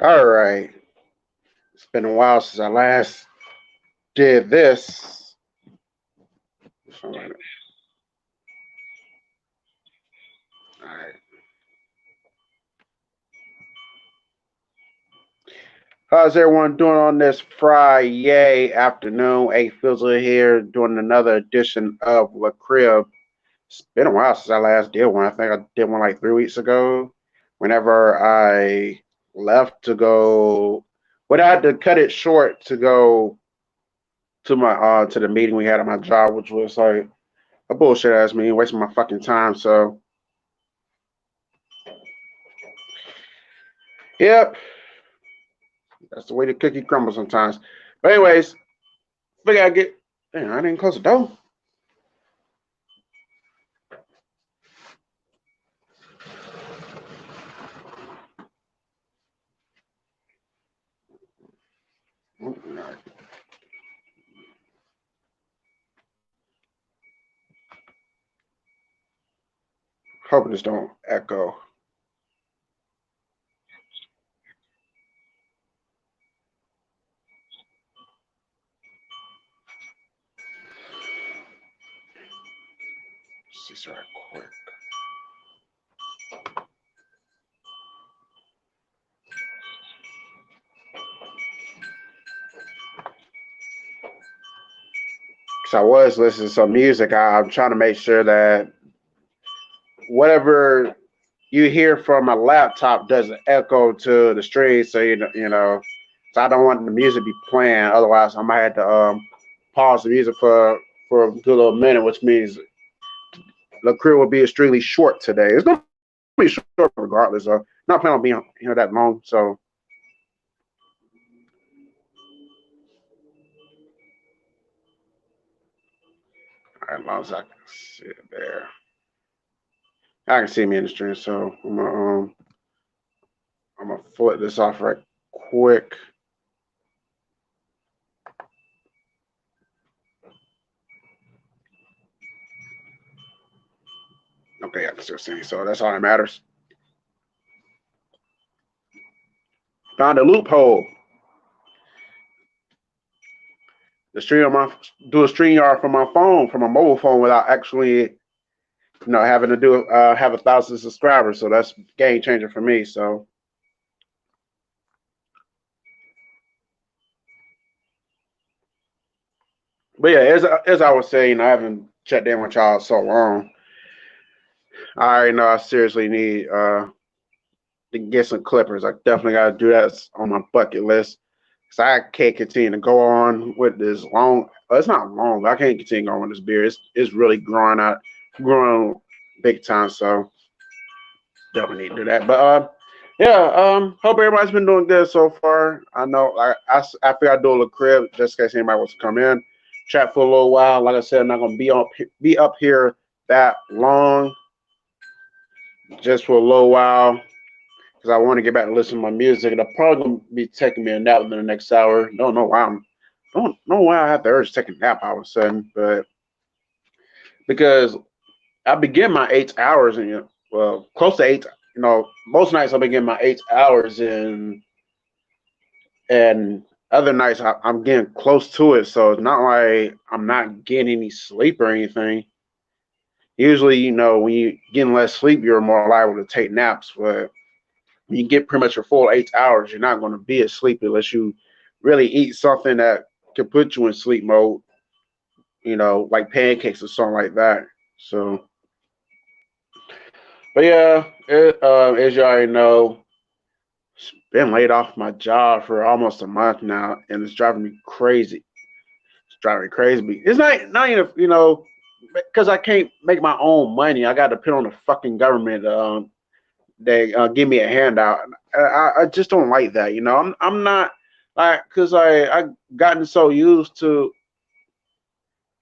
All right. It's been a while since I last did this. All right. How's everyone doing on this Fri-YAY afternoon? A-Fizzle here doing another edition of La Crib. It's been a while since I last did one. I think I did one like 3 weeks ago. Whenever I left to go, but I had to cut it short to go to my to the meeting we had at my job, which was like a bullshit ass meeting, wasting my fucking time. So yep, that's the way the cookie crumbles sometimes. But anyways, figure I get. Damn, I didn't close the door. Hoping this don't echo. Let's see this right quick. So I was listening to some music. I'm trying to make sure that whatever you hear from a laptop doesn't echo to the stream. So you know. So I don't want the music to be playing. Otherwise, I might have to pause the music for a good little minute, which means the crew will be extremely short today. It's gonna be short regardless. Not planning on being that long. So all right, as long as I can see it there, I can see me in the stream. So I'm gonna flip this off right quick. Okay, I can still see. So that's all that matters. Found a loophole. The stream my do a stream yard from my phone, from my mobile phone, without actually, having to do have 1,000 subscribers. So that's game changer for me. So, but yeah, as I was saying, I haven't checked in with y'all so long. I already know I seriously need to get some clippers. I definitely got to do that. It's on my bucket list. Cause I can't continue to go on with this long. It's not long, but I can't continue going with this beer. It's really growing big time. So definitely need to do that. But yeah. Hope everybody's been doing good so far. I know. I feel I do a little crib just in case anybody wants to come in, chat for a little while. Like I said, I'm not gonna be up here that long, just for a little while, because I want to get back to listen to my music. It'll probably gonna be taking me a nap in the next hour. Don't know why I have the urge to take a nap all of a sudden, but because I begin my 8 hours and well, close to eight. Most nights I begin my 8 hours and other nights I'm getting close to it. So it's not like I'm not getting any sleep or anything. Usually, when you getting less sleep, you're more liable to take naps. But when you get pretty much your full 8 hours, you're not going to be asleep unless you really eat something that can put you in sleep mode. Like pancakes or something like that. So, but yeah, as you already know, been laid off my job for almost a month now, and it's driving me crazy. It's driving me crazy. It's not even because I can't make my own money. I got to depend on the fucking government. They give me a handout. I just don't like that. I'm not like because I gotten so used to.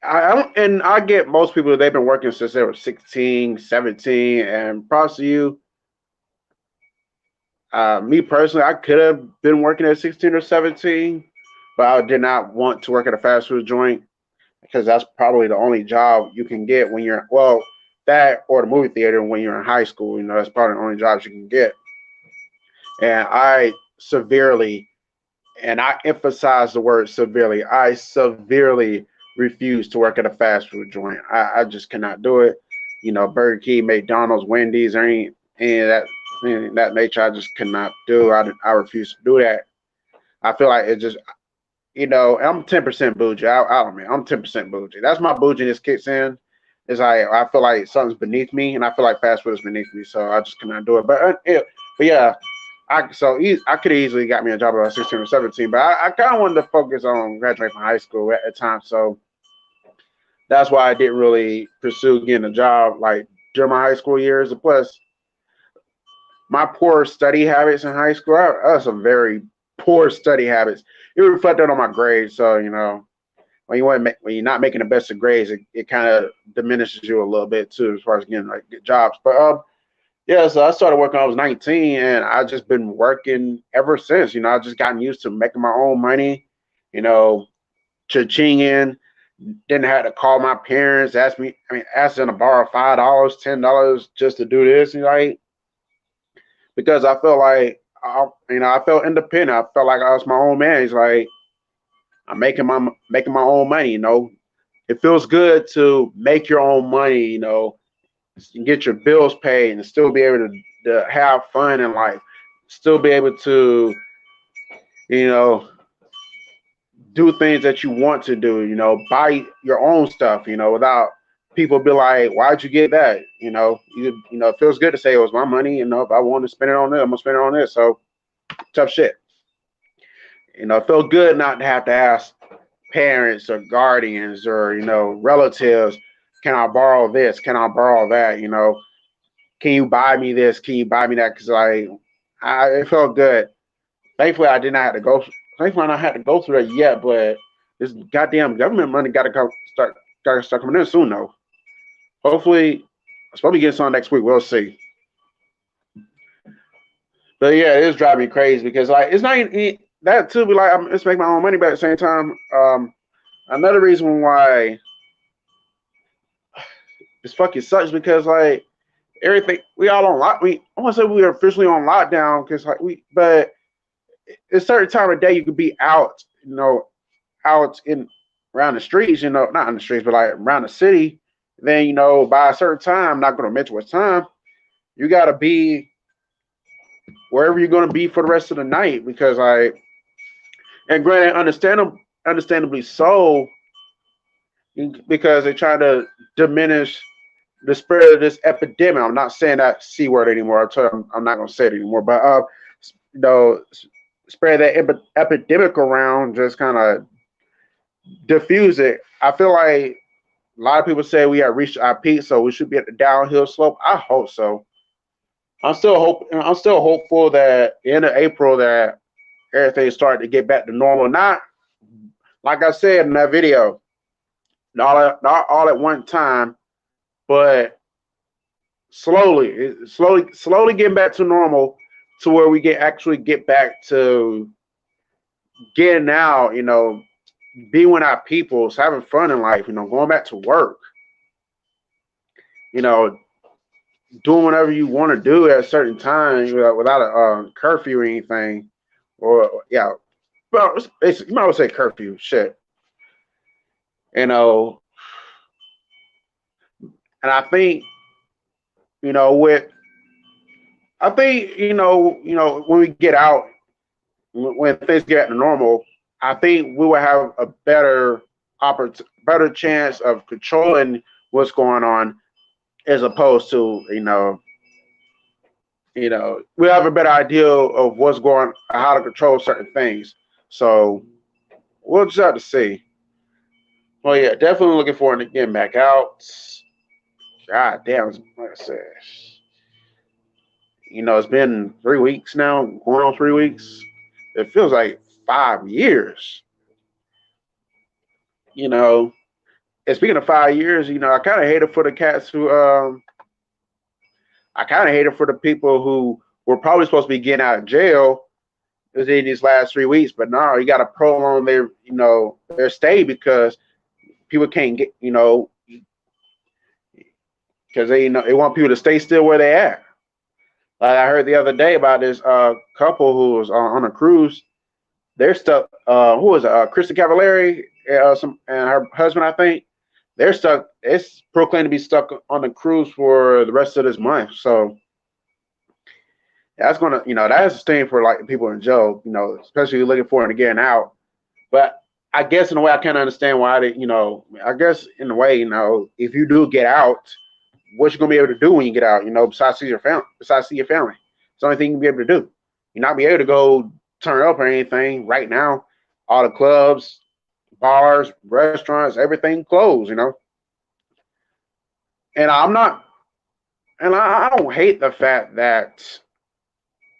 I don't, and I get most people they've been working since they were 16, 17, and props to you. Me personally, I could have been working at 16 or 17, but I did not want to work at a fast food joint because that's probably the only job you can get when you're, well, that or the movie theater when you're in high school. That's probably the only jobs you can get. And I severely, and I emphasize the word severely. I severely refuse to work at a fast food joint. I just cannot do it. Burger King, McDonald's, Wendy's, or any of that nature. I just cannot do. I refuse to do that. I feel like it just, I'm 10% bougie. I'll admit, I'm 10% bougie. That's my bouginess kicks in. It's like I feel like something's beneath me, and I feel like fast food is beneath me, so I just cannot do it. But yeah, I could have easily got me a job at 16 or 17, but I kind of wanted to focus on graduating from high school at the time, so that's why I didn't really pursue getting a job like during my high school years. And plus, my poor study habits in high school, I had some very poor study habits. It reflected on my grades, so when when you're not making the best of grades, it kind of diminishes you a little bit too as far as getting like good jobs. But yeah, so I started working when I was 19, and I just been working ever since. I just gotten used to making my own money, cha-ching in. Didn't have to call my parents, ask them to borrow $5, $10 just to do this, because I felt like I felt independent. I felt like I was my own man. It's like I'm making my own money. It feels good to make your own money. And get your bills paid and still be able to have fun in life, still be able to, you know, do things that you want to do, buy your own stuff, without people be like, why'd you get that? It feels good to say it was my money, if I want to spend it on this, I'm gonna spend it on this. So tough shit. It felt good not to have to ask parents or guardians or, relatives, can I borrow this? Can I borrow that? Can you buy me this? Can you buy me that? Because it felt good. Thankfully, I did not have to go. Thankfully, I not had to go through that yet. But this goddamn government money got to start coming in soon, though. Hopefully, I'm supposed to get some next week. We'll see. But yeah, it is driving me crazy because it's not even that too. Be like, I'm just making my own money, but at the same time, another reason why this fucking sucks because everything we all on lock. I want to say we are officially on lockdown because but a certain time of day you could be out, out in around the streets, not in the streets, but like around the city. Then by a certain time, I'm not going to mention what time, you got to be wherever you're going to be for the rest of the night because and granted, understandably so, because they try to diminish the spread of this epidemic. I'm not saying that C word anymore. I'm not going to say it anymore. But spread that epidemic around, just kind of diffuse it. I feel like a lot of people say we have reached our peak, so we should be at the downhill slope. I hope so. I'm still hopeful that in April that everything started to get back to normal. Not like I said in that video, not all at one time, but slowly getting back to normal, to where we actually get back to getting out, being with our peoples, having fun in life, going back to work, doing whatever you want to do at a certain time without a curfew or anything. Or yeah, well, basically, you might as well say curfew. Shit, you know. And I think, with when we get out, when things get to normal, I think we will have a better chance of controlling what's going on, as opposed to we have a better idea of how to control certain things. So we'll just have to see. Well, yeah, definitely looking forward to getting back out. God damn, like I said, it's been 3 weeks now, going on 3 weeks. It feels like 5 years. And speaking of 5 years, I kind of hate it for the cats who, I kind of hate it for the people who were probably supposed to be getting out of jail within these last 3 weeks, but now you got to prolong their stay because people can't get, because they want people to stay still where they at. Like I heard the other day about this couple who was on a cruise. They're stuck. Who was it? Krista Cavallari, some and her husband, I think. They're stuck. It's proclaimed to be stuck on the cruise for the rest of this month. So that's gonna, that's a sting for like people in jail. Especially looking forward to getting out. But I guess in a way, I kind of understand why they. I guess in a way, if you do get out, what you gonna be able to do when you get out? Besides see your family, it's the only thing you can be able to do. You're not be able to go turn up or anything right now. All the clubs, bars, restaurants, everything closed. And I'm not, and I don't hate the fact that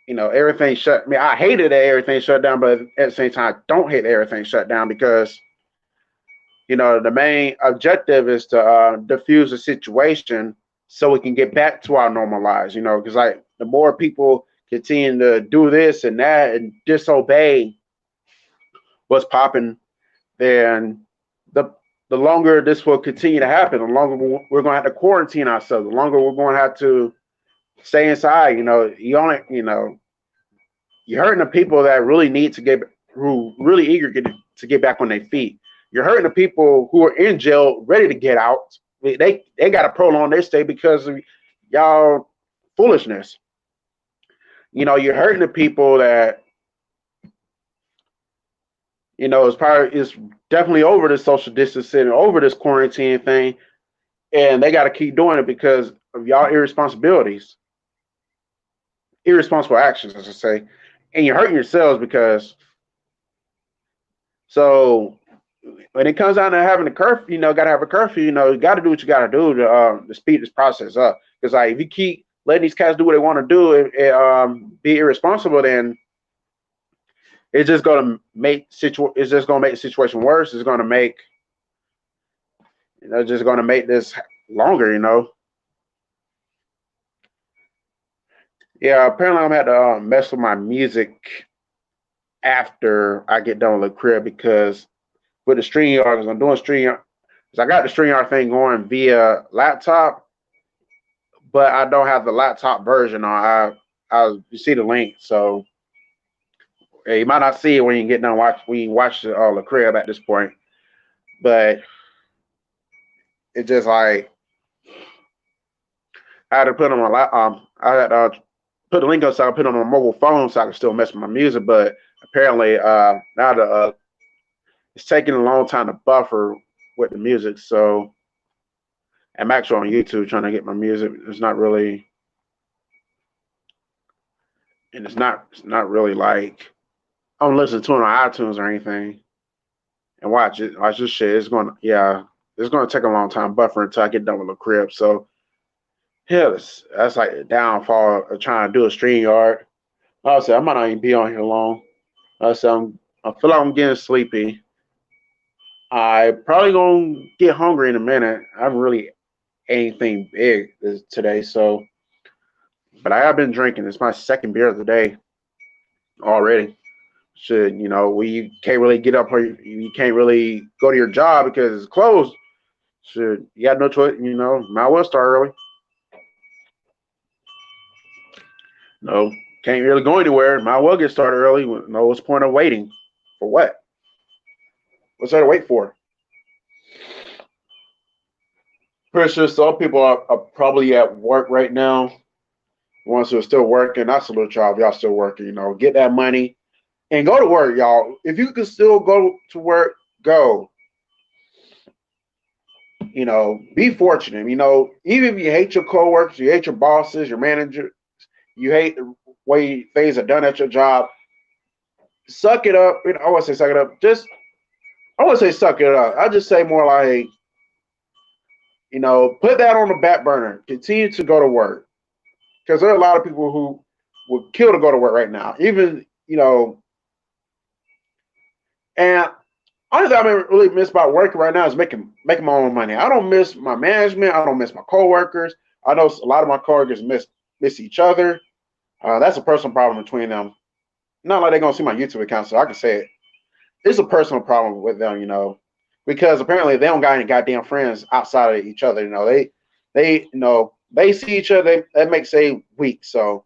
everything shut. I mean, I hated that everything shut down, but at the same time, I don't hate that everything shut down because the main objective is to diffuse the situation so we can get back to our normal lives. Because like the more people continue to do this and that and disobey what's popping, then the the longer this will continue to happen, the longer we're going to have to quarantine ourselves, the longer we're going to have to stay inside. You're hurting the people that really need to get, who really eager to get back on their feet. You're hurting the people who are in jail, ready to get out. They got to prolong their stay because of y'all foolishness. You're hurting the people that it's definitely over this social distancing, over this quarantine thing, and they got to keep doing it because of y'all irresponsible actions, as I say, and you're hurting yourselves because. So when it comes down to having a curfew, got to have a curfew. You got to do what you got to do to speed this process up. Because like if you keep letting these cats do what they want to do and be irresponsible, then it's just gonna make the situation worse. It's gonna make just gonna make this longer. Yeah, apparently I'm gonna have to mess with my music after I get done with the crib because with the StreamYard, because I'm doing StreamYard, because I got the StreamYard thing going via laptop, but I don't have the laptop version on. You see the link, so yeah, you might not see it when you get done when you watch the crib at this point, but it's just like I had to put on my I had put the link up so I put it on my mobile phone so I can still mess with my music, but apparently now it's taking a long time to buffer with the music, so I'm actually on YouTube trying to get my music. It's not really, and it's not really like I'm listening to it on iTunes or anything and watch this shit. It's gonna take a long time buffering until I get done with the crib. So yeah, that's like the downfall of trying to do a StreamYard. Like I said I might not even be on here long. Like I said I feel like I'm getting sleepy. I probably gonna get hungry in a minute. I haven't really ate anything big today, so but I have been drinking. It's my second beer of the day already. We can't really get up or you can't really go to your job because it's closed. You got no choice. Might well start early. No, can't really go anywhere. Might well get started early. No, what's the point of waiting? For what? What's there to wait for? Pretty sure some people are probably at work right now. Ones who are still working, I salute y'all if y'all still working. Get that money and go to work, y'all. If you can still go to work, go. Be fortunate. Even if you hate your coworkers, you hate your bosses, your manager, you hate the way things are done at your job, suck it up. I want to say suck it up. I want to say suck it up. I just say more like, put that on the back burner. Continue to go to work because there are a lot of people who would kill to go to work right now. Even and only thing I really miss about working right now is making my own money. I don't miss my management. I don't miss my coworkers. I know a lot of my coworkers miss each other. That's a personal problem between them. Not like they're gonna see my YouTube account, so I can say it. It's a personal problem with them, because apparently they don't got any goddamn friends outside of each other. They see each other. That makes a week. So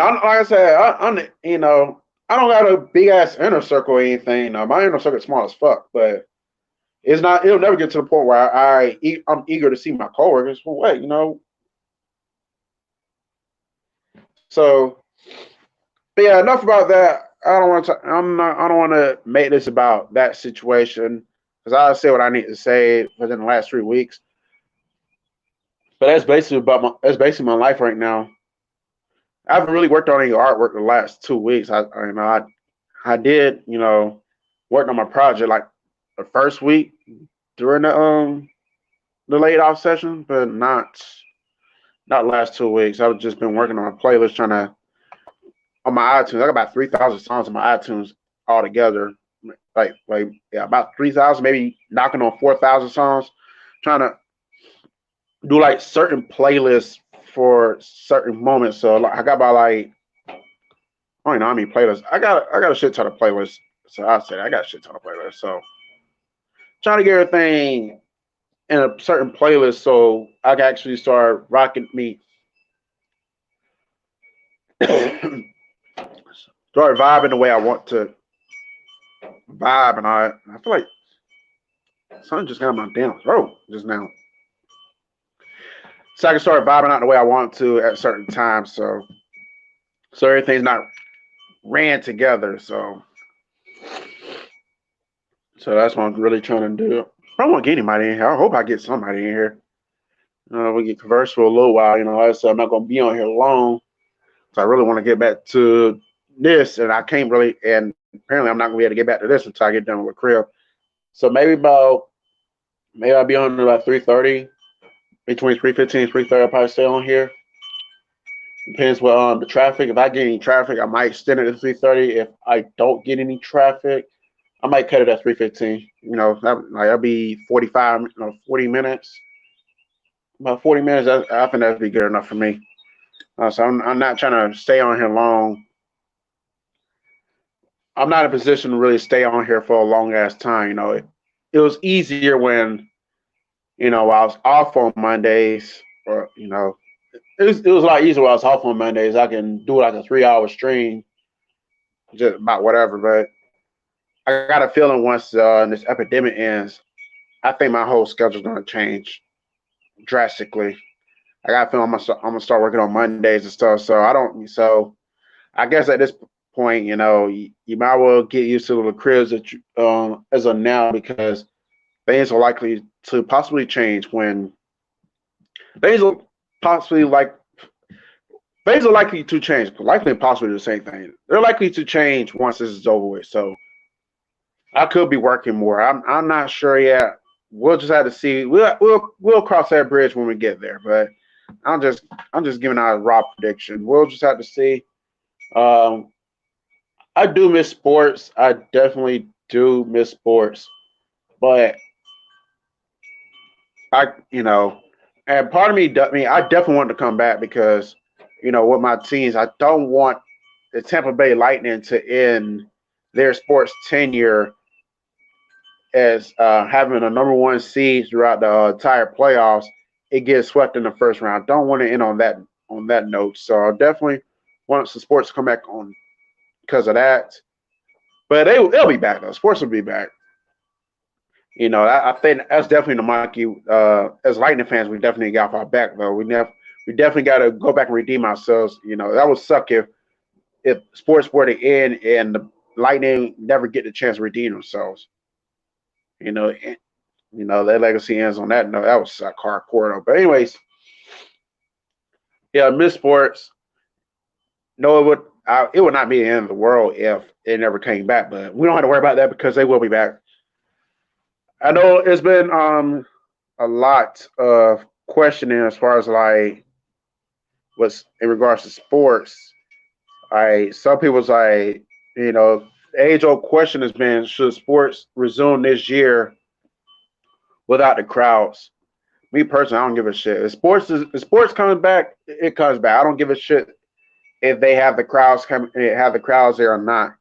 And like I said, I'm I don't got a big ass inner circle or anything. My inner circle is small as fuck, but it's not. It'll never get to the point where I'm eager to see my coworkers. Well, wait. So, but yeah, enough about that. I don't want to. I'm not. I don't want to make this about that situation because I said what I need to say within the last 3 weeks. But that's basically my life right now. I haven't really worked on any artwork the last 2 weeks. I did work on my project like the first week during the laid off session, but not the last 2 weeks. I've just been working on a playlist trying to on my iTunes. I got about 3,000 songs on my iTunes altogether. Like yeah, about 3,000, maybe knocking on 4,000 songs. Trying to do like certain playlists for certain moments. So like, I got about like I don't even know how many playlists. I got a shit ton of playlists. So I said I got a shit ton of playlists. So trying to get everything in a certain playlist so I can actually start rocking me start vibing the way I want to vibe, and I feel like something just got in my damn throat just now. So I can start vibing out the way I want to at certain times. So everything's not ran together. So that's what I'm really trying to do. I don't want to get anybody in here. I hope I get somebody in here. We get converse for a little while. Like I said, I'm not gonna be on here long. So I really want to get back to this, and I can't really. And apparently, I'm not gonna be able to get back to this until I get done with crib. So maybe I'll be on about 3:30, between 3:15 and 3:30. I'll probably stay on here. Depends what the traffic. If I get any traffic, I might extend it to 3:30. If I don't get any traffic, I might cut it at 3:15. That'll be 45, 40 minutes. About 40 minutes. I think that'd be good enough for me. So I'm not trying to stay on here long. I'm not in a position to really stay on here for a long ass time. It was easier when I was off on Mondays, or it was a lot easier when I was off on Mondays. I can do like a 3 hour stream, just about whatever. But I got a feeling once this epidemic ends, I think my whole schedule's gonna change drastically. I got a feeling I'm gonna start working on Mondays and stuff. So I don't. So I guess at this point, you might well get used to the cribs that you, as of now, because things are likely to possibly change when things are possibly like things are likely to change. Likely and possibly the same thing. They're likely to change once this is over with. So I could be working more. I'm not sure yet. We'll just have to see. We'll cross that bridge when we get there. But I'm just giving out a raw prediction. We'll just have to see. Um, I do miss sports. I definitely do miss sports. But and part of me, I definitely want to come back because, with my teams, I don't want the Tampa Bay Lightning to end their sports tenure as having a number one seed throughout the entire playoffs. It gets swept in the first round. Don't want to end on that note. So I definitely want some sports to come back on because of that. But they'll be back though. Sports will be back. I think that's definitely the monkey. As Lightning fans, we definitely got off our back though. We definitely got to go back and redeem ourselves. That would suck if sports were to end and the Lightning never get the chance to redeem themselves. And, their legacy ends on that note. That was suck hardcore though. But anyways, yeah, miss sports. No, it would not be the end of the world if it never came back. But we don't have to worry about that because they will be back. I know it's been a lot of questioning as far as like what's in regards to sports. Some people's like, the age old question has been, should sports resume this year without the crowds? Me personally, I don't give a shit. If sports comes back, it comes back. I don't give a shit if they have the crowds there or not.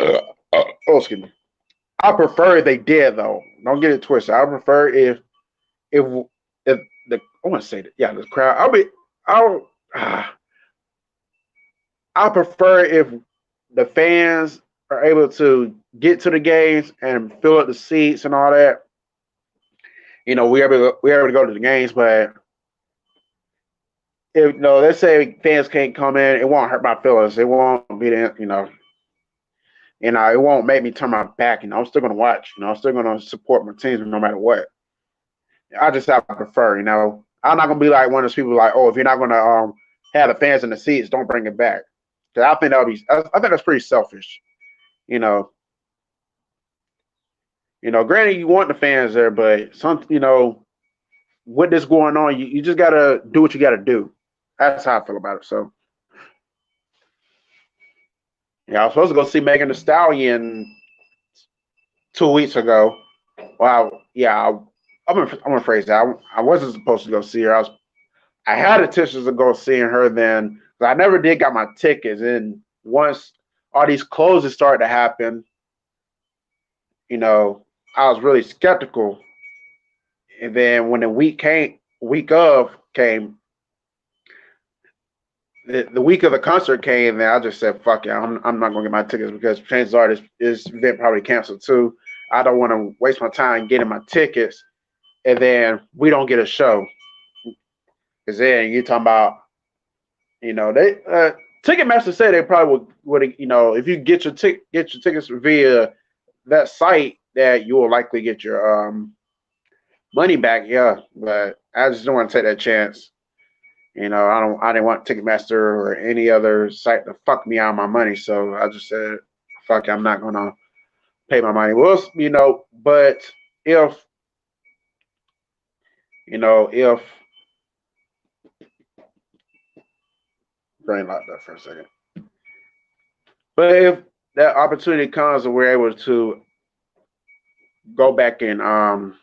Oh, excuse me. I prefer if they did though. Don't get it twisted. I prefer if if the I want to say that, yeah, the crowd. I'll I prefer if the fans are able to get to the games and fill up the seats and all that. We're able to go to the games, but if let's say fans can't come in, it won't hurt my feelings. It won't be it won't make me turn my back. I'm still gonna watch. I'm still gonna support my teams no matter what. I just have to prefer. I'm not gonna be like one of those people like, oh, if you're not gonna have the fans in the seats, don't bring it back. Cause I think I think that's pretty selfish. You know, Granted you want the fans there, but with this going on, you just gotta do what you gotta do. That's how I feel about it. So yeah, I was supposed to go see Megan Thee Stallion 2 weeks ago. Well, yeah, I'm gonna phrase that. I wasn't supposed to go see her. I had intentions of go seeing her then, but I never did got my tickets. And once all these closes started to happen, I was really skeptical. And then when the week of came, the week of the concert came, and I just said, "Fuck it, I'm not gonna get my tickets because chances are this event probably canceled too. I don't want to waste my time getting my tickets, and then we don't get a show. Because then you're talking about, they Ticketmaster said they probably would if you get your tickets via that site that you will likely get your money back. Yeah, but I just don't want to take that chance. I didn't want Ticketmaster or any other site to fuck me out of my money. So I just said, fuck it, I'm not gonna pay my money. Well, but if if brain locked up for a second. But if that opportunity comes and we're able to go back and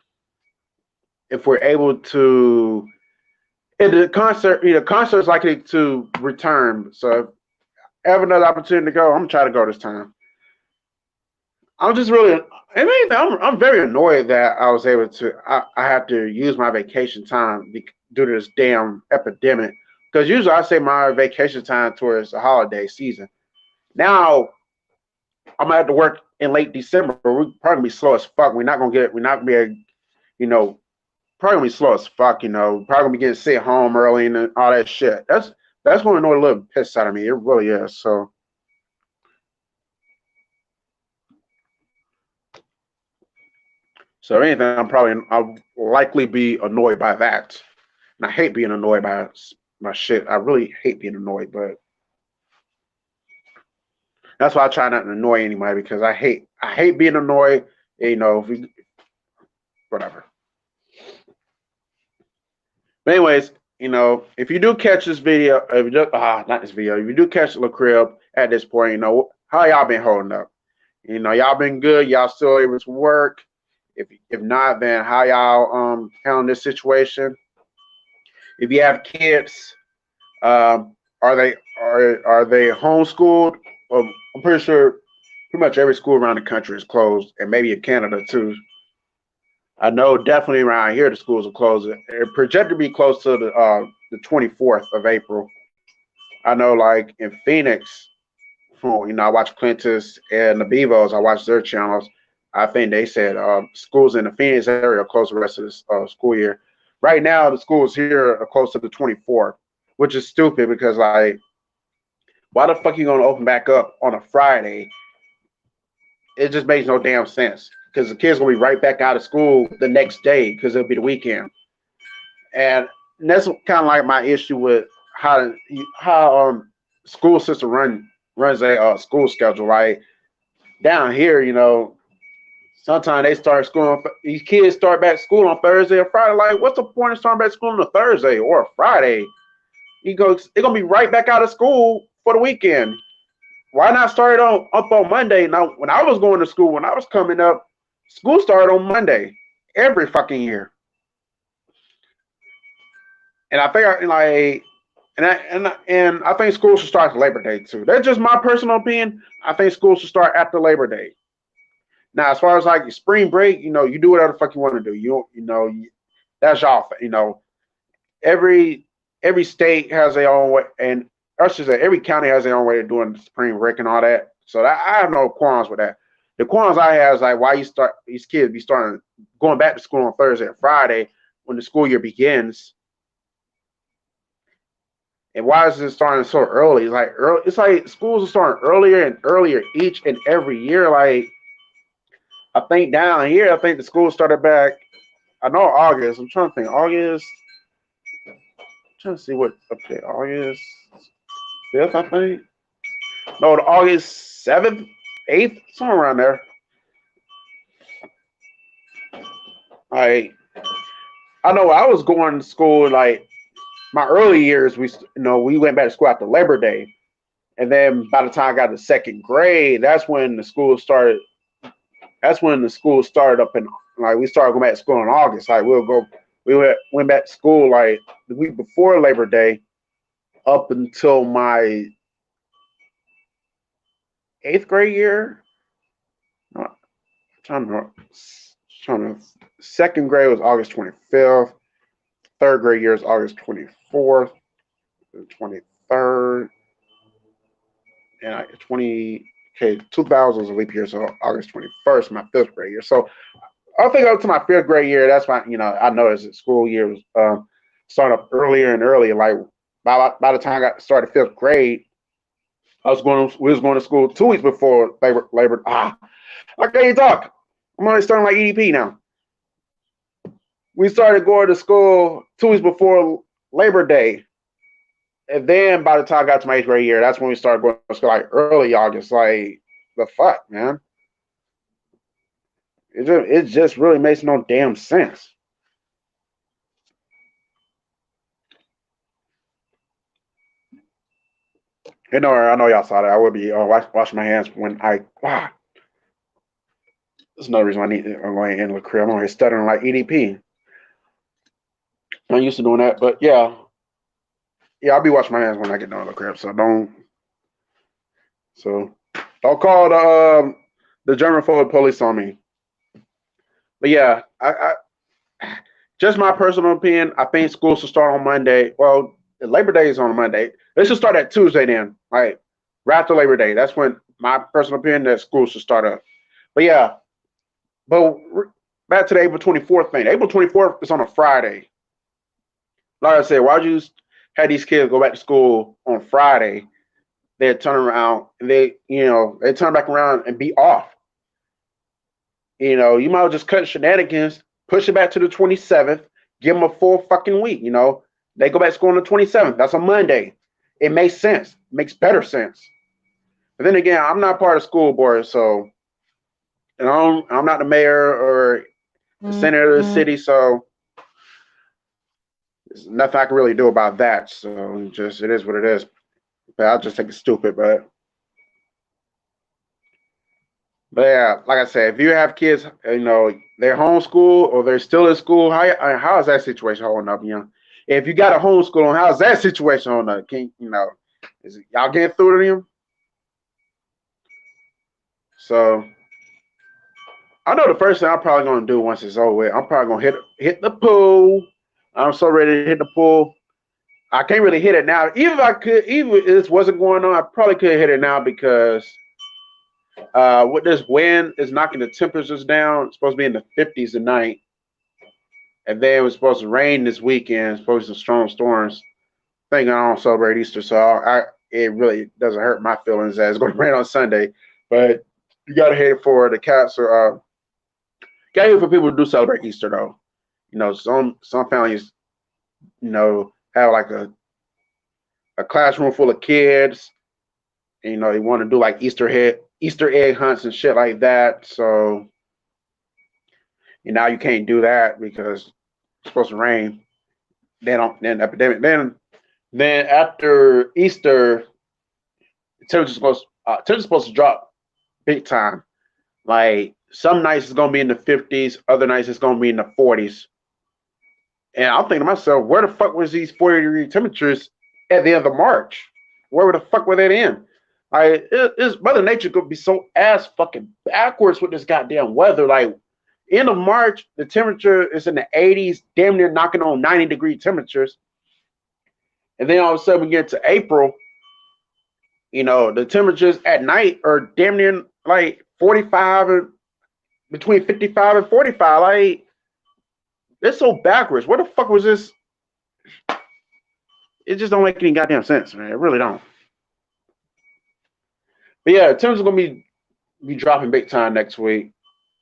if we're able to the concert's likely to return. So if I have another opportunity to go, I'm gonna try to go this time. I'm just really I'm very annoyed that I was able to I have to use my vacation time due to this damn epidemic. Because usually I say my vacation time towards the holiday season. Now I'm gonna have to work in late December. We're probably gonna be slow as fuck. We're not gonna be probably gonna be slow as fuck, probably gonna be getting sick home early and all that shit. That's gonna annoy a little piss out of me. It really is. So if anything, I'll likely be annoyed by that. And I hate being annoyed by my shit. I really hate being annoyed, but that's why I try not to annoy anybody because I hate being annoyed. Whatever. But anyways, if you do catch this video, not this video, if you do catch the crib at this point, how y'all been holding up? Y'all been good. Y'all still able to work. If not, then how y'all handling this situation? If you have kids, are they homeschooled? Well, I'm pretty sure pretty much every school around the country is closed, and maybe in Canada too. I know definitely around here the schools are closed. They're projected to be close to the 24th of April. I know, like in Phoenix, I watch Clintus and the Bevos. I watch their channels. I think they said schools in the Phoenix area are closed the rest of this school year. Right now, the schools here are close to the 24th, which is stupid because, like, why the fuck are you going to open back up on a Friday? It just makes no damn sense because the kids will be right back out of school the next day because it'll be the weekend. And that's kind of like my issue with how school system runs a school schedule. Right down here, sometimes they start school. These kids start back school on Thursday or Friday. Like, what's the point of starting back school on a Thursday or a Friday? They're gonna be right back out of school for the weekend. Why not start it up on Monday? Now, when I was going to school, when I was coming up, school started on Monday every fucking year. And I think I think school should start Labor Day too. That's just my personal opinion. I think school should start after Labor Day. Now, as far as like spring break, you do whatever the fuck you want to do. That's y'all. Every state has their own way, and I should say every county has their own way of doing spring break and all that. So I have no qualms with that. The qualms I have is like why you start these kids be starting going back to school on Thursday and Friday when the school year begins. And why is it starting so early? It's like schools are starting earlier and earlier each and every year. Like I think down here, I think the school started back. I know August. I'm trying to think. August. I'm trying to see what okay, August 5th, I think. No, the August 7th, 8th, somewhere around there. I know I was going to school like my early years. We went back to school after Labor Day, and then by the time I got to second grade, that's when the school started. That's when the school started up in like we started going back to school in August. Like went back to school like the week before Labor Day, up until my 8th grade year. No, trying to second grade was August 25th. Third grade year is August 24th, 23rd, and 2000 was a leap year, so August 21st, my 5th grade year. So I think up to my 5th grade year, that's my I noticed that school year was starting up earlier and earlier. Like by the time I got started 5th grade, we was going to school 2 weeks before labor. I can't talk. I'm already starting like EDP now. We started going to school 2 weeks before Labor Day. And then by the time I got to my 8th grade year, that's when we started going to school like early August. Like, the fuck, man? It just really makes no damn sense. I know y'all saw that. I would be washing my hands when that's another reason I'm going in the crib. I'm on here stuttering like EDP. I'm used to doing that, but yeah, I'll be washing my hands when I get done with the crib. So don't call the germaphobe police on me. But yeah, I just my personal opinion. I think school should start on Monday. Well, Labor Day is on Monday. They should start at Tuesday then, like right after Labor Day. That's when my personal opinion that school should start up. But yeah, back to the April 24th thing. April 24th is on a Friday. Like I said, why'd you have these kids go back to school on Friday? They turn around and they turn back around and be off. You might as well just cut shenanigans, push it back to the 27th, give them a full fucking week. They go back to school on the 27th. That's a Monday. It makes sense. It makes better sense. But then again, I'm not part of the school board, so I'm not the mayor or the senator of the city, so there's nothing I can really do about that. So it is what it is. But I'll just take it stupid. But yeah, like I said, if you have kids, they're homeschooled or they're still in school, how is that situation holding up? If you got a homeschool, how's that situation holding up? Is y'all getting through to them? So I know the first thing I'm probably gonna do once it's over with, I'm probably gonna hit the pool. I'm so ready to hit the pool. I can't really hit it now. Even if this wasn't going on, I probably could hit it now because with this wind is knocking the temperatures down. It's supposed to be in the 50s tonight. And then it was supposed to rain this weekend, supposed to be some strong storms. I think I don't celebrate Easter, so it really doesn't hurt my feelings that it's going to rain on Sunday. But you got to hate it for the cats or got to hate it for people who do celebrate Easter though. Some families, have like a classroom full of kids. And, they want to do like Easter egg hunts and shit like that. So now you can't do that because it's supposed to rain. Then epidemic. Then after Easter, temperature's supposed to drop big time. Like some nights it's gonna be in the 50s, other nights it's gonna be in the 40s. And I'm thinking to myself, where the fuck was these 40-degree temperatures at the end of March? Where the fuck were they in? Mother Nature could be so ass fucking backwards with this goddamn weather. Like end of March, the temperature is in the 80s, damn near knocking on 90-degree temperatures. And then all of a sudden we get to April The temperatures at night are damn near like 45 and between 55 and 45. Like, it's so backwards. What the fuck was this? It just don't make any goddamn sense, man. It really don't. But yeah, temps are gonna be dropping big time next week.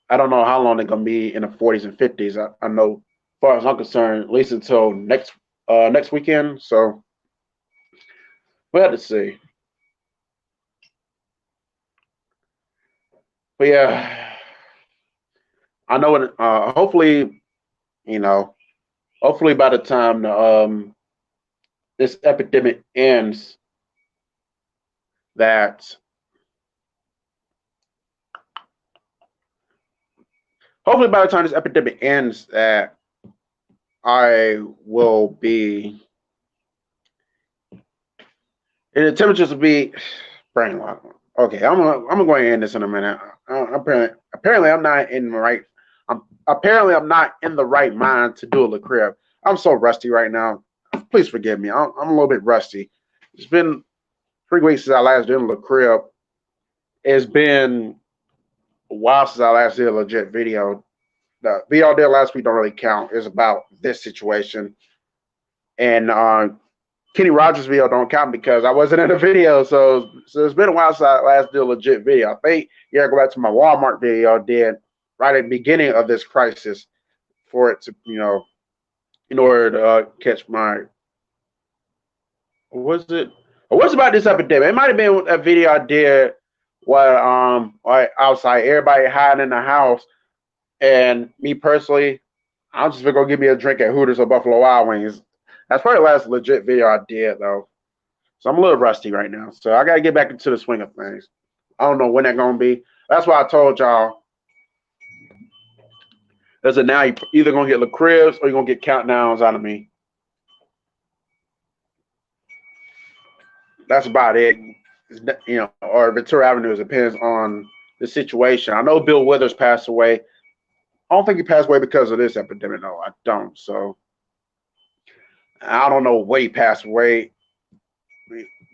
I don't know how long they're gonna be in the 40s and 50s. I know, as far as I'm concerned, at least until next weekend. So we'll have to see. But yeah, I know it. Hopefully, you know, hopefully by the time this epidemic ends, that hopefully by the time this epidemic ends, that I will be, and the temperatures will be brain lock. Okay, I'm gonna go ahead and end this in a minute. Apparently I'm not in the right. I'm not in the right mind to do a Le Crib. I'm so rusty right now. Please forgive me. I'm a little bit rusty. It's been 3 weeks since I last did a Le Crib. It's been a while since I last did a legit video. The video I did last week don't really count. It's about this situation. And Kenny Rogers' video don't count because I wasn't in the video. So it's been a while since I last did a legit video. I think you gotta go back to my Walmart video I did right at the beginning of this crisis for it to, in order to catch my, what was it? What's about this epidemic? It might have been a video I did while like outside, everybody hiding in the house, and me personally, I'm just gonna go get me a drink at Hooters or Buffalo Wild Wings. That's probably the last legit video I did though. So I'm a little rusty right now. So I gotta get back into the swing of things. I don't know when that's gonna be. That's why I told y'all. As of now, you either gonna get Le Cribs or you're gonna get countdowns out of me. That's about it. Or Ventura Avenue. It depends on the situation. I know Bill Withers passed away. I don't think he passed away because of this epidemic. No, I don't. So I don't know what he passed away.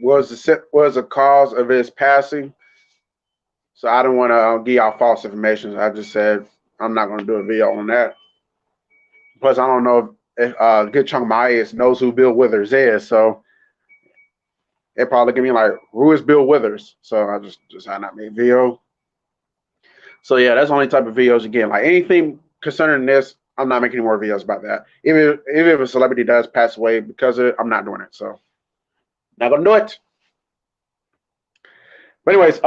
Was the cause of his passing? So I don't want to give y'all false information. I just said I'm not going to do a video on that. Plus, I don't know if a good chunk of my audience knows who Bill Withers is. So they probably look at me like, who is Bill Withers? So I just had not made a video. So yeah, that's the only type of videos again. Like anything concerning this, I'm not making any more videos about that. Even if a celebrity does pass away because of it, I'm not doing it. So not gonna do it. But anyways,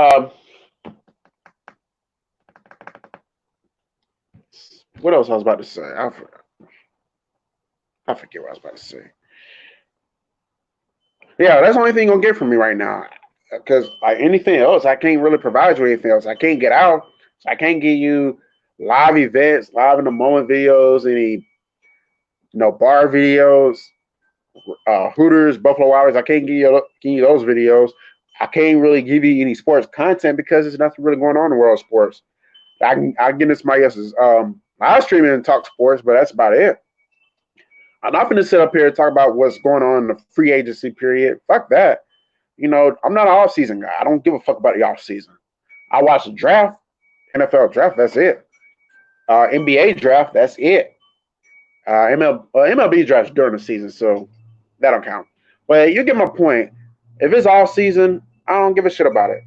what else I was about to say? I forget what I was about to say. Yeah, that's the only thing you're gonna get from me right now. Because like anything else, I can't really provide you anything else. I can't get out. So I can't give you live events, live in the moment videos, any bar videos, Hooters, Buffalo Wild Wings. I can't give you those videos. I can't really give you any sports content because there's nothing really going on in the world of sports. I can get into somebody else's live streaming and talk sports, but that's about it. I'm not going to sit up here and talk about what's going on in the free agency period. Fuck that. I'm not an off-season guy. I don't give a fuck about the off-season. I watch the draft, NFL draft, that's it. NBA draft, that's it. MLB draft during the season, so that don't count. But you get my point. If it's all season, I don't give a shit about it.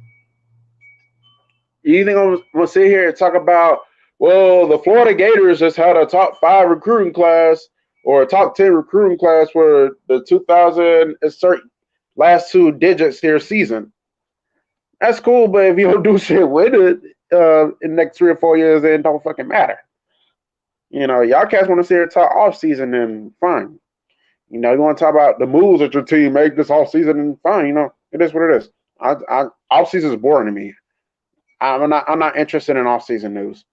You think I'm going to sit here and talk about, well, the Florida Gators just had a top 5 recruiting class or a top 10 recruiting class for the 2000 insert last 2 digits here season. That's cool, but if you don't do shit with it in the next 3 or 4 years, then it don't fucking matter. Y'all cats want to sit here and talk off season, and fine. You want to talk about the moves that your team make this off season, and fine. It is what it is. Off season is boring to me. I'm not interested in off season news,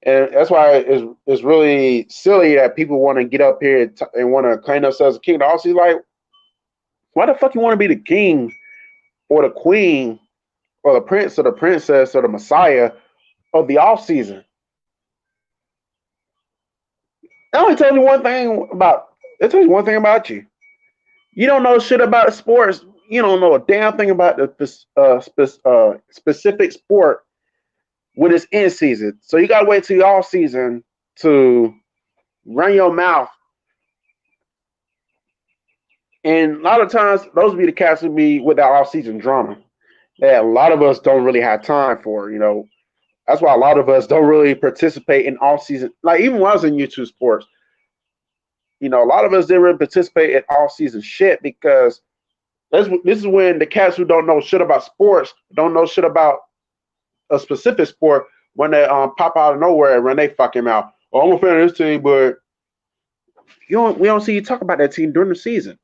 and that's why it's really silly that people want to get up here and want to claim themselves a king. The off season, like, why the fuck you want to be the king or the queen or the prince or the princess or the messiah of the off season? That only tells you one thing about you. You don't know shit about sports. you don't know a damn thing about the specific sport when it's in season. So you gotta wait till the off season to run your mouth. And a lot of times, those be the cats who be with that off season drama that a lot of us don't really have time for. That's why a lot of us don't really participate in off season. Like even when I was in YouTube sports, a lot of us didn't really participate in off season shit because this is when the cats who don't know shit about sports, don't know shit about a specific sport, when they pop out of nowhere and run they fucking mouth. Oh, I'm a fan of this team, but we don't see you talk about that team during the season.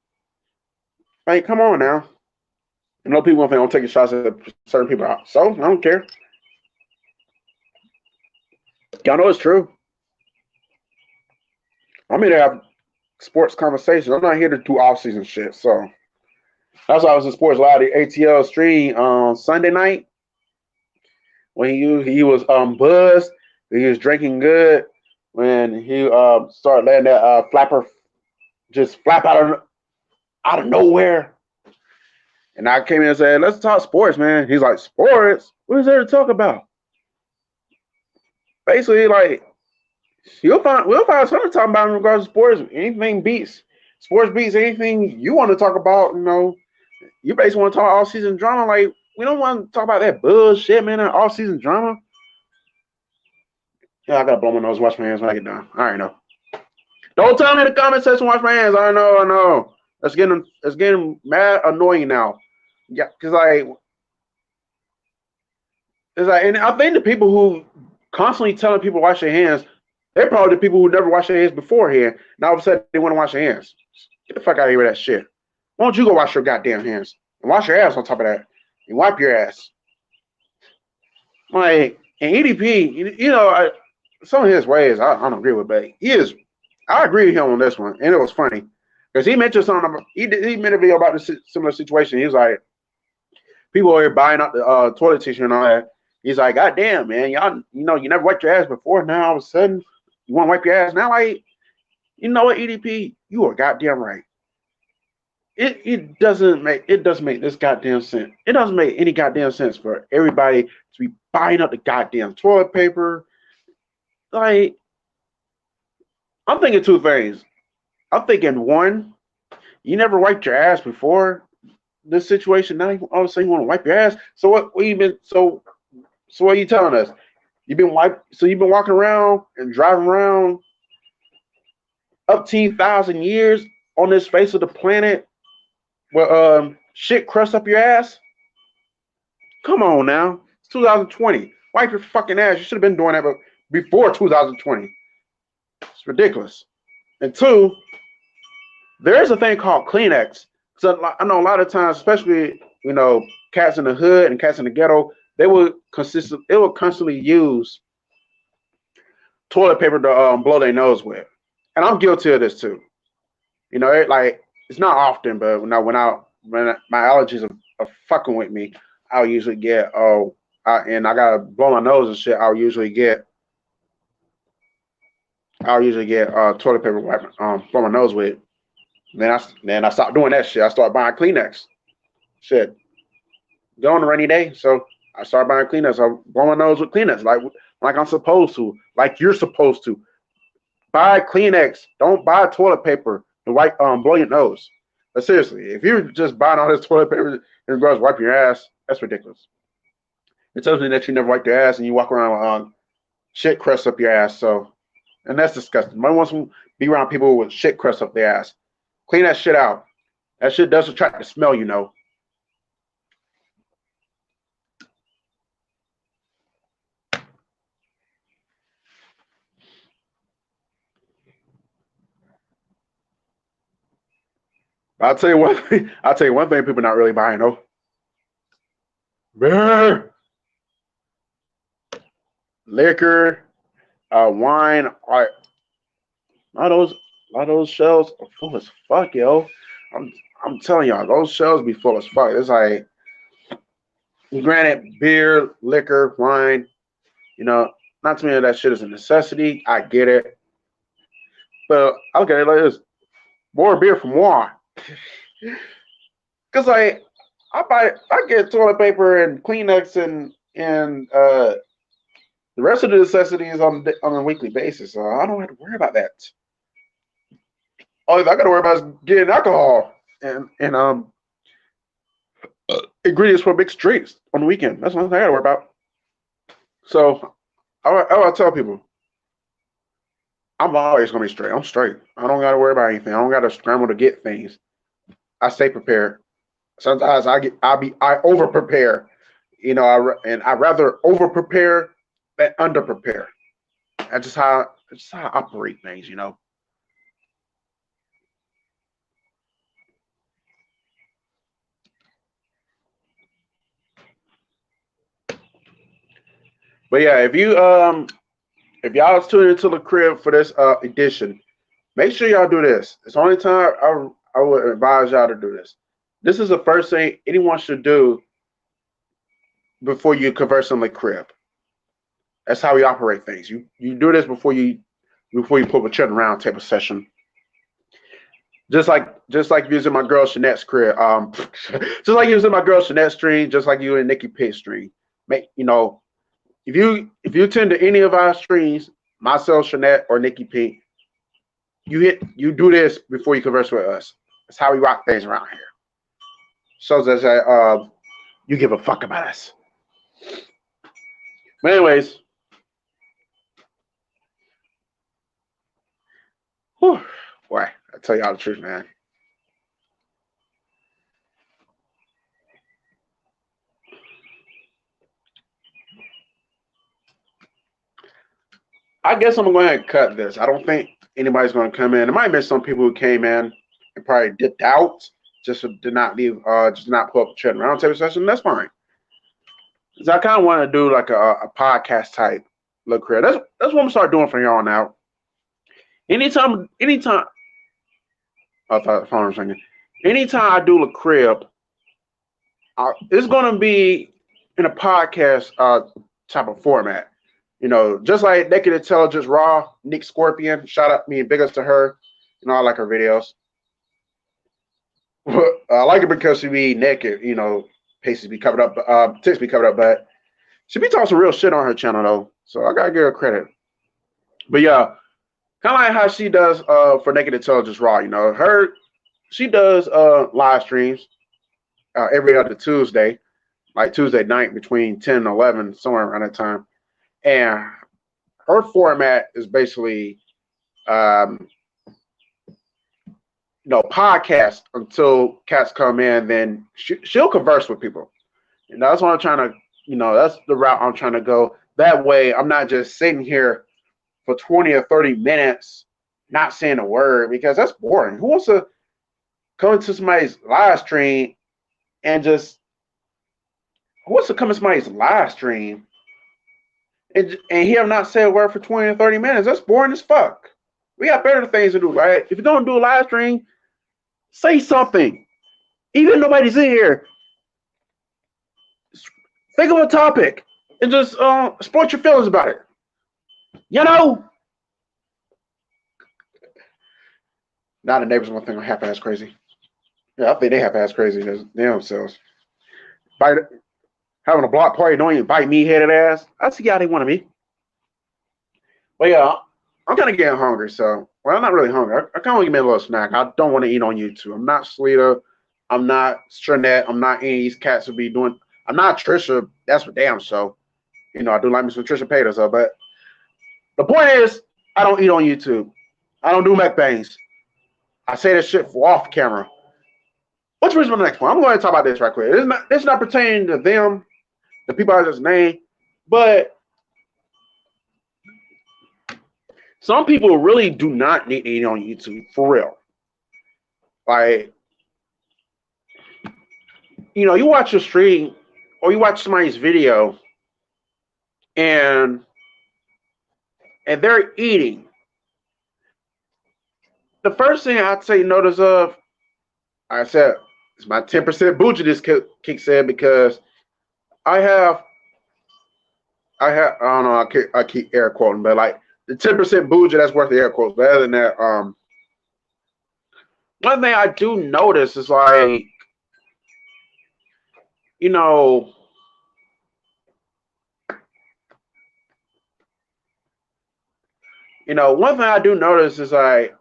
Like, come on now. I know people don't take shots at certain people out. So I don't care. Y'all know it's true. I'm here to have sports conversations. I'm not here to do off season shit. So that's why I was in Sports Live, the ATL stream on Sunday night when he was buzzed. He was drinking good when he started letting that flapper just flap out of nowhere. And I came in and said, let's talk sports, man. He's like, sports? What is there to talk about? Basically, like, we'll find something to talk about in regards to sports. Sports beats anything you want to talk about, You basically want to talk all-season drama. Like, we don't want to talk about that bullshit, man, that all-season drama. Yeah, I got to blow my nose, wash my hands when I get done. I already know. Don't tell me in the comment section, wash my hands. I know. It's getting mad annoying now. Yeah, because and I think the people who constantly telling people to wash their hands, they're probably the people who never washed their hands beforehand. Now all of a sudden they want to wash their hands. Get the fuck out of here with that shit. Why don't you go wash your goddamn hands and wash your ass on top of that and wipe your ass? Like, and EDP, some of his ways I don't agree with, but I agree with him on this one, and it was funny because he mentioned something. He made a video about this similar situation. He was like, people are buying up the toilet tissue and all that. He's like, God damn, man, y'all, you never wiped your ass before. Now all of a sudden, you want to wipe your ass now? Like, you know what, EDP, you are goddamn right. It doesn't make this goddamn sense. It doesn't make any goddamn sense for everybody to be buying up the goddamn toilet paper. Like, I'm thinking two things. I'm thinking one, you never wiped your ass before this situation. Now all of a sudden you want to wipe your ass. So what are you telling us? You've been walking around and driving around up to 1,000 years on this face of the planet where shit crusts up your ass? Come on now. It's 2020. Wipe your fucking ass. You should have been doing that before 2020. It's ridiculous. And two, there is a thing called Kleenex. So I know a lot of times, especially, cats in the hood and cats in the ghetto, they will constantly use toilet paper to blow their nose with. And I'm guilty of this too. It's not often, but when my allergies are fucking with me, I'll usually get and I gotta blow my nose and shit. I'll usually get toilet paper wipe blow my nose with. Then I stopped doing that shit. I started buying Kleenex. Shit, go on a rainy day, so I started buying Kleenex. I blow my nose with Kleenex, like I'm supposed to, like you're supposed to. Buy Kleenex. Don't buy toilet paper and blow your nose. But seriously, if you're just buying all this toilet paper in regards to wipe your ass, that's ridiculous. It tells me that you never wiped your ass and you walk around with shit crust up your ass. So, and that's disgusting. Nobody wants to be around people with shit crust up their ass. Clean that shit out. That shit does attract the smell, I'll tell you one thing. People not really buying though. Beer, liquor, wine. A lot of those shelves are full as fuck, yo. I'm telling y'all, those shelves be full as fuck. It's like, granted, beer, liquor, wine. Not to me that shit is a necessity. I get it, but I look at it like this: more beer for more. Cause I get toilet paper and Kleenex and the rest of the necessities on a weekly basis. So I don't have to worry about that. All I got to worry about is getting alcohol and ingredients for big drinks on the weekend. That's the only thing I got to worry about. So I tell people, I'm always gonna be straight. I'm straight. I don't got to worry about anything. I don't got to scramble to get things. I stay prepared. Sometimes I over prepare. I rather over prepare than under prepare. That's just how I operate things. But yeah, if y'all tuning into the crib for this edition, make sure y'all do this. It's the only time I would advise y'all to do this. This is the first thing anyone should do before you converse on the crib. That's how we operate things. You do this before you put a chat around type of session. Just like using my girl Shanette's crib. Just like using my girl Shanette's stream, just like you and Nikki Pitt's stream. If you attend to any of our streams, myself, Shanette, or Nikki P, you do this before you converse with us. That's how we rock things around here. Shows us that you give a fuck about us. But anyways, whew, boy, I tell y'all the truth, man. I guess I'm gonna go ahead and cut this. I don't think anybody's gonna come in. There might have been some people who came in and probably dipped out, just did not leave, just not pull up the chat round table session. That's fine. So I kind of want to do like a podcast type look here. That's what I'm gonna start doing from here on out. Anytime. I thought the phone was ringing. Anytime I do a crib, it's gonna be in a podcast type of format. Just like Naked Intelligence Raw, Nick Scorpion, shout out me and big ups to her. I like her videos. I like it because she be naked, faces be covered up, tits be covered up, but she be talking some real shit on her channel though. So I gotta give her credit. But yeah, kind of like how she does for Naked Intelligence Raw. She does live streams every other Tuesday, like Tuesday night between 10 and 11, somewhere around that time. And her format is basically, podcast until cats come in. Then she'll converse with people. That's what I'm trying to, that's the route I'm trying to go. That way, I'm not just sitting here for 20 or 30 minutes, not saying a word, because that's boring. Who wants to come into somebody's live stream and just, who wants to come into somebody's live stream and hear not say a word for 20 or 30 minutes? That's boring as fuck. We got better things to do, right? If you don't do a live stream, say something. Even nobody's in here. Think of a topic and just exploit your feelings about it. Now the neighbors want to think I'm half-ass crazy. Yeah, I think they half-ass crazy themselves. Having a block party, don't invite me, headed ass. I see how they want to be. But yeah, I'm kind of getting hungry, so, well, I'm not really hungry. I kind of want to give me a little snack. I don't want to eat on YouTube. I'm not Sleeta. I'm not Stranette. I'm not any of these cats who be doing. I'm not Trisha. That's for damn sure. I do like me some Trisha Paytas, though. But the point is, I don't eat on YouTube. I don't do mukbangs. I say this shit for off camera. Which brings me to the next point. I'm going to talk about this right quick. It's not pertaining to them, the people I just named, but some people really do not need to eat on YouTube, for real. Like, you watch a stream or you watch somebody's video and they're eating. The first thing I'd say notice of, I said, it's my 10% bougie kicks in because I don't know, I keep air quoting, but like the 10% bougie, that's worth the air quotes. But other than that, one thing I do notice is like you know, one thing I do notice is like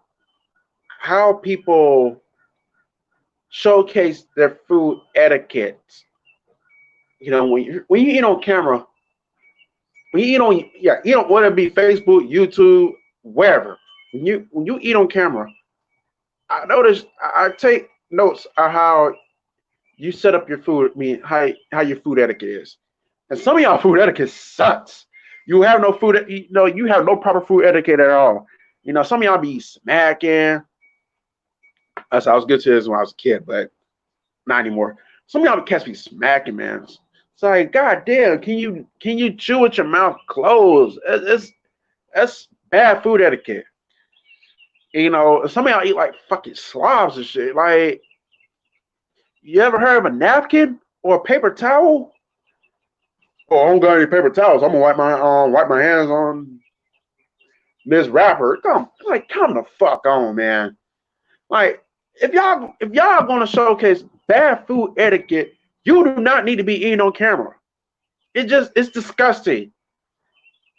how people showcase their food etiquette. When you eat on camera, when you eat on whether it be Facebook, YouTube, wherever. When you eat on camera, I notice I take notes of how you set up your food. I mean, how your food etiquette is, and some of y'all food etiquette sucks. You have no food. You have no proper food etiquette at all. Some of y'all be smacking. I was good to this when I was a kid, but not anymore. Some of y'all cats be smacking, man. It's like, God damn, can you chew with your mouth closed? That's bad food etiquette. Some of y'all eat like fucking slobs and shit. Like, you ever heard of a napkin or a paper towel? Oh, I don't got any paper towels. I'm gonna wipe my hands on this wrapper. Come the fuck on, man. Like, if y'all gonna showcase bad food etiquette, you do not need to be eating on camera. It's disgusting.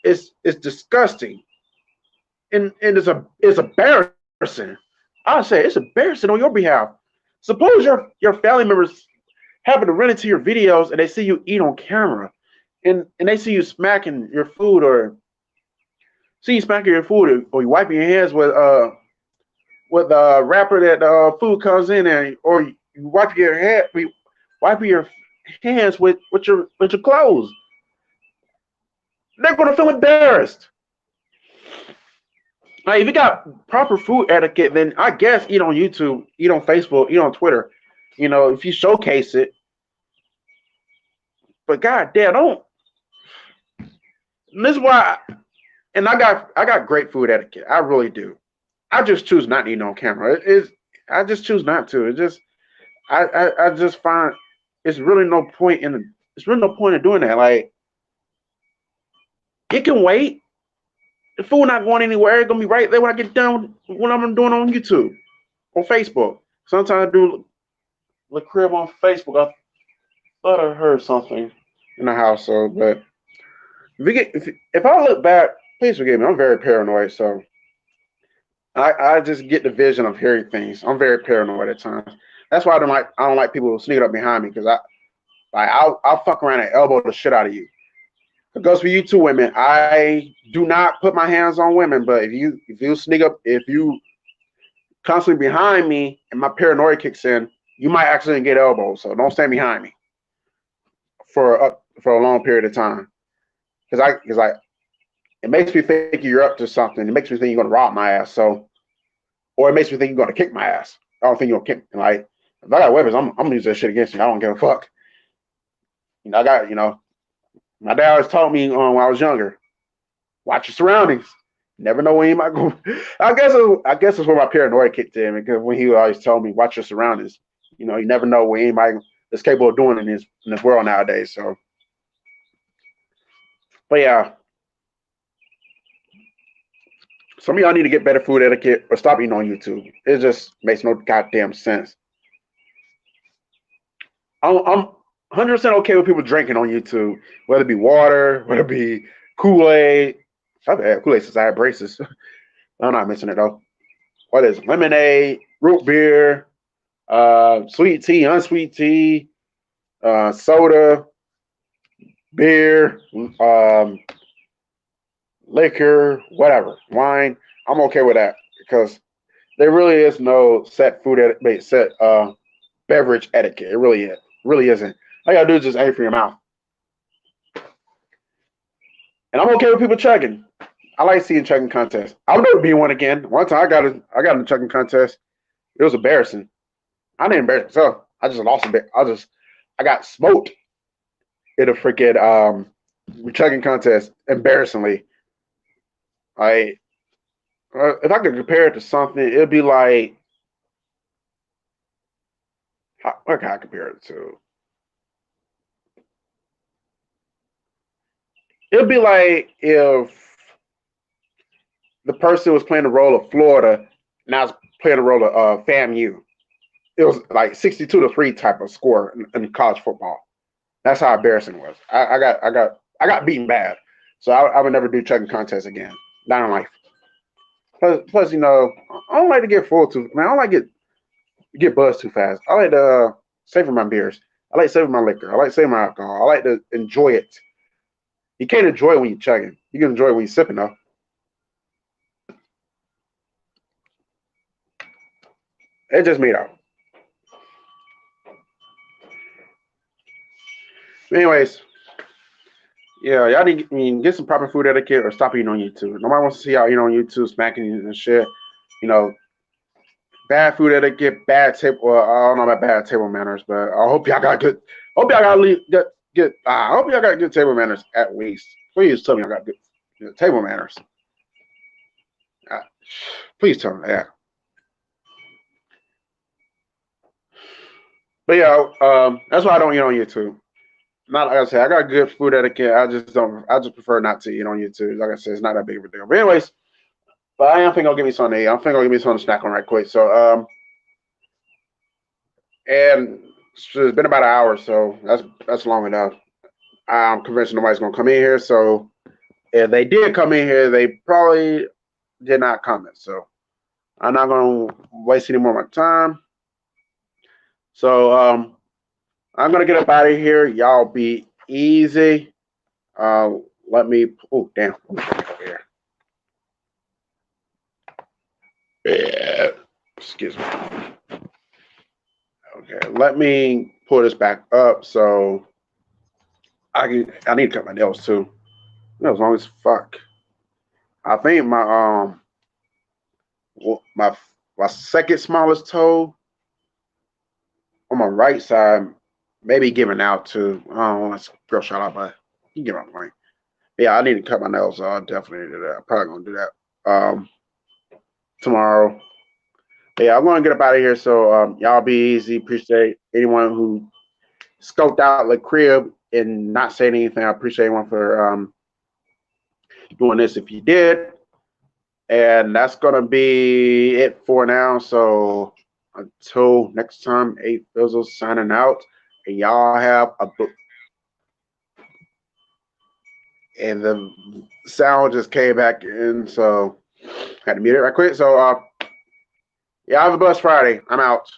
It's disgusting, and it's embarrassing. I say it's embarrassing on your behalf. Suppose your family members happen to run into your videos and they see you eat on camera, and they see you smacking your food, or see you smacking your food, or you wiping your hands with the wrapper that the food comes in, and or you wipe your hands with your clothes. They're gonna feel embarrassed. Like, if you got proper food etiquette, then I guess eat on YouTube, eat on Facebook, eat on Twitter. If you showcase it. But goddamn, don't. And this is why, and I got great food etiquette. I really do. I just choose not to eat on camera. I just choose not to. It just I just find it's really no point in doing that. Like, it can wait. The food not going anywhere. It's gonna be right there when I get done when I'm doing on YouTube, on Facebook. Sometimes I do the crib on Facebook. I thought I heard something in the household, but if I look back, please forgive me. I'm very paranoid, so I just get the vision of hearing things. I'm very paranoid at times. That's why I don't like people sneaking up behind me, because I'll fuck around and elbow the shit out of you. It goes for you too, women. I do not put my hands on women, but if you constantly behind me and my paranoia kicks in, you might accidentally get elbowed. So don't stand behind me for a long period of time, because it makes me think you're up to something. It makes me think you're gonna rob my ass. Or it makes me think you're gonna kick my ass. I don't think you're gonna kick me. Like, if I got weapons, I'm gonna use that shit against you. I don't give a fuck. My dad always taught me when I was younger, watch your surroundings. Never know when you might go. I guess it's where my paranoia kicked in, because when he always told me, watch your surroundings. You never know what anybody is capable of doing in this world nowadays. So, but yeah, some of y'all need to get better food etiquette or stop eating on YouTube. It just makes no goddamn sense. I'm 100% okay with people drinking on YouTube, whether it be water, whether it be Kool-Aid. I've had Kool-Aid since I had braces. I'm not missing it though. What is it? Lemonade, root beer, sweet tea, unsweet tea, soda, beer, liquor, whatever, wine. I'm okay with that, because there really is no set beverage etiquette. It really isn't. All you gotta do is just aim for your mouth. And I'm okay with people chugging. I like seeing chugging contests. I'll never be one again. One time I got in a chugging contest. It was embarrassing. I didn't embarrass myself. I just lost a bit. I got smoked in a freaking chugging contest, embarrassingly. If I could compare it to something, it'd be like, what can I compare it to? It'd be like if the person was playing the role of Florida, and I was playing the role of FAMU. It was like 62-3 type of score in college football. That's how embarrassing it was. I got beaten bad. So I would never do chugging contests again. Not in life. Plus, you know, I don't like to get full too. Man, I don't like get buzzed too fast. I like to savor my beers. I like savor my liquor. I like savor my alcohol. I like to enjoy it. You can't enjoy it when you're chugging. You can enjoy it when you're sipping though. It's just me though. Anyways, yeah, y'all need get some proper food etiquette or stop eating on YouTube. Nobody wants to see y'all eat on YouTube, smacking and shit. You know, bad food etiquette, bad table. Well, I don't know about bad table manners, but I hope y'all got good. Hope y'all got good. I hope y'all got good table manners at least. Please tell me I got good table manners. Uh, please tell me that. But yeah, that's why I don't eat on YouTube. Not like I said, I got good food etiquette. I just don't. I just prefer not to eat on YouTube. Like I said, it's not that big of a deal. But anyways, but I am thinking I'll give me something to eat. I'm thinking I'll give me something to snack on right quick. So and it's been about an hour, so that's long enough. I'm convinced nobody's gonna come in here. So if they did come in here, they probably did not comment. So I'm not gonna waste any more of my time. So I'm gonna get up out of here. Y'all be easy. Let me. Oh damn! Over here. Yeah. Excuse me. Okay. Let me pull this back up so I need to cut my nails too. Nails long as fuck. I think my second smallest toe on my right side maybe giving out to. Oh, that's girl shout out, but you get my point. Yeah, I need to cut my nails. So I'll definitely do that. I'm probably gonna do that tomorrow. But yeah, I'm gonna get up out of here. So y'all be easy. Appreciate anyone who scoped out the crib and not saying anything. I appreciate anyone for doing this if you did. And that's gonna be it for now. So until next time, A-Fizzle signing out. And y'all have a book. And the sound just came back in, so I had to mute it right quick. So yeah, have a blessed Friday. I'm out.